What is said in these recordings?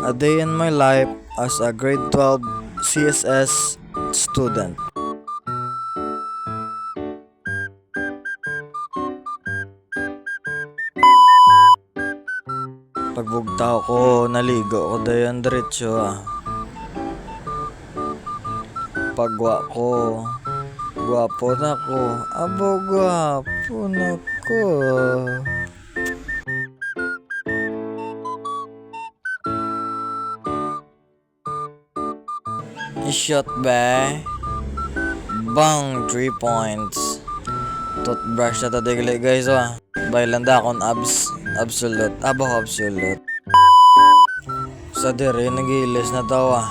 A day in my life as a grade 12 CSS student. Pagbugtaw ko, naligo ko dayan diretso Pagwa ko, gwapo na ko. Abo, gwapo na ko. I-shot ba? Bang, 3 points. Toothbrush na tadigli guys Bailanda akong absolute. Abo, absolute. Sa dire, nagilis na tawa.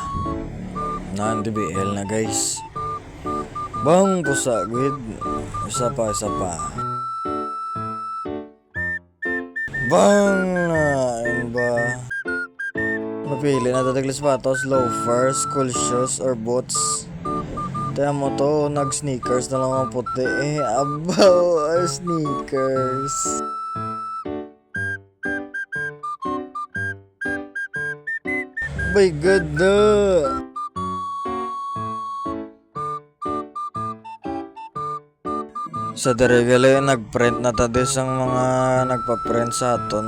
Nan-DBL na guys. Bang, pusagid. Isa pa. Bang, ayun ba? Mapili na tatagli sapatos, loafers, school shoes, or boots. Kaya mo to, nag-sneakers na lang ang puti. Abaw, sneakers. My God na. Sa dirigali, nag-print na tadis ang mga nagpa-print sa ato,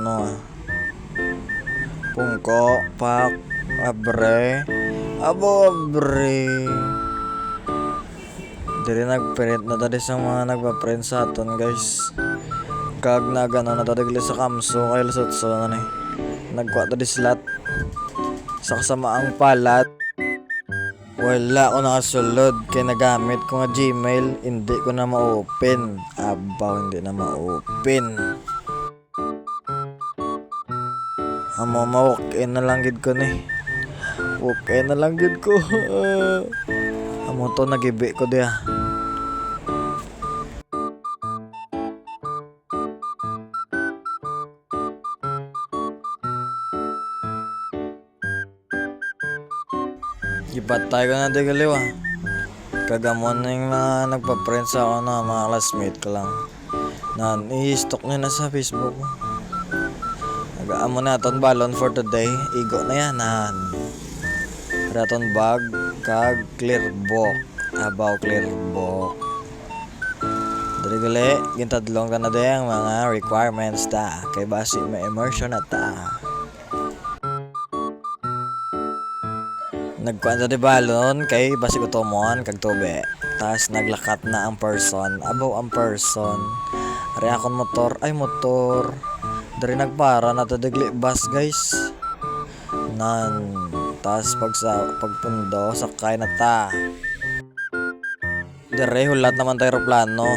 Pungko, pak, abre, abo, abre. Diri nag-print na tadis ang mga nagpa-print sa aton, guys. Kag na gano'n na tadigli sa kamso, kay lusotso na nagkuha tadis lat. Sa kasamaang palad. Wala ko nakasulod kay nagamit ko nga Gmail, hindi ko na ma-open. Abaw, hindi na ma-open. Amo ma-walk-in na lang gid ko walk-in na lang gid ko. Amo to nagibi ko diya. Ipatay ko na di galiw Kagamon na yung mga nagpa-friend sa ako mga classmate ko lang. I-stock nyo na sa Facebook. Nag-aamo na aton balon for today. Igo na yan Raton bag kag clear book. Abaw clear book. Dari gali, gintadlong ka na ang mga requirements kay basi may immersion na Nagkuhan sa balon kay basi ko tumon kag tube. Tas naglakat na ang person. Abaw ang person. Ari akon motor. Dari nagpara na tadigli bus guys. Tas pagpundo sakay na Dari hulat naman tayo aeroplano.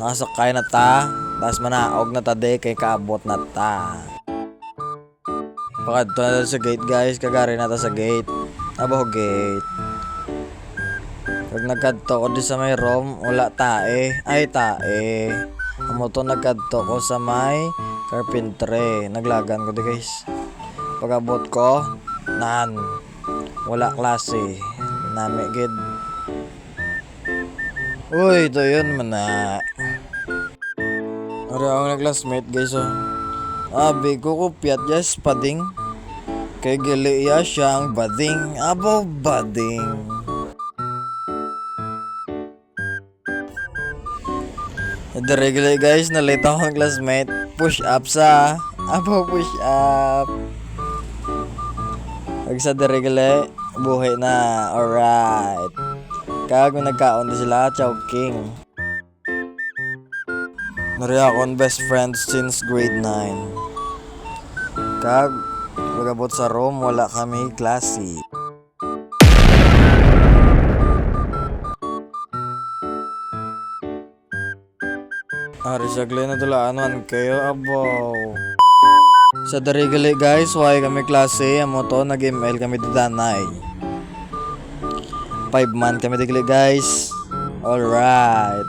Nakasakay na tas manaog na de kay kaabot na Pakadto na sa gate guys, kagari na sa gate. Abo gate. Pag nagkadto ko di sa may room, wala tae. Amo to nagkadto ko sa may carpentry. Naglagan ko di guys. Pag-abot ko, wala klase. Nami gid. Uy, ito yun Ari ako nag-classmate guys Abi ko kupyat yes pading. Kay gali siya ang bading. Abo bading. Regular guys, nalita ko ang classmate. Push up Abo push up. Pag sa regular, buhay na. Alright. Kag nagkaon na sila, choking. Nari akong best friend since grade 9. Kag pagabot sa room, wala kami klase. Ari sagli na dulaan man kayo, abaw. Sa darigali guys, why kami klase, amo to, nag-email kami didanay. 5 month kami digli guys. Alright.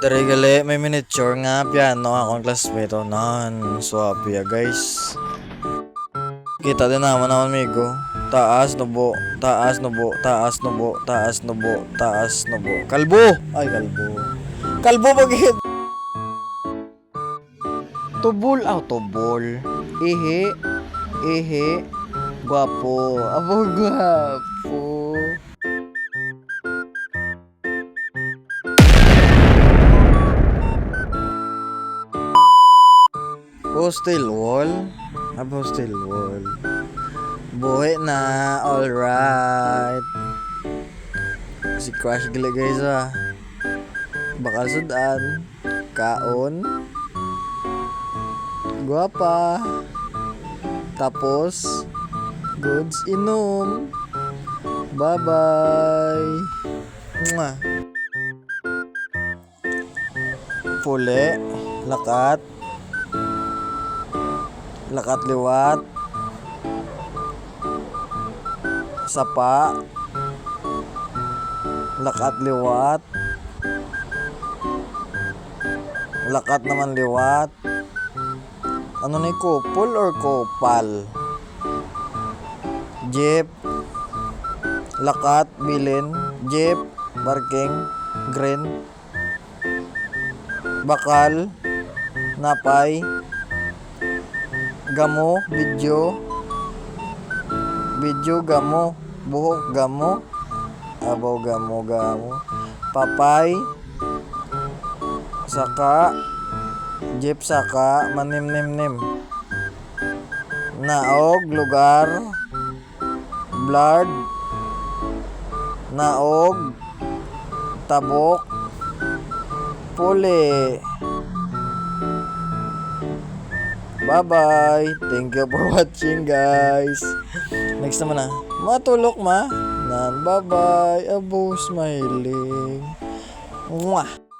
Dari gali, may miniature nga piano akong classmate swap guys. Kita din naman amigo. Taas nubo, taas nubo, taas nubo, taas nubo, taas nubo. Kalbo! Ay kalbo. Kalbo bagit. Tubol. Tubol. Ihi. Gwapo. Abo, gwapo. Hostel wall. Hostel wall. Buhay na. Alright. Si Crush gali guys bakal sudan. Kaon. Guwapa. Tapos goods inom. Bye-bye. Mwah. Puli. Lakat liwat. Sapa. Lakat liwat. Lakat naman liwat. Ano ni couple or kopal? Jeep. Lakat bilin. Jeep. Parking. Green. Bakal. Napay. Gamo. Video. Gamo. Buhok gamo. Abaw gamo. Papay. Saka. Jeep saka. Manim. Naog. Lugar. Blood. Naog. Tabok. Puli. Bye-bye. Thank you for watching guys. Next naman matulok Bye-bye. Abo, smiling. Mwah.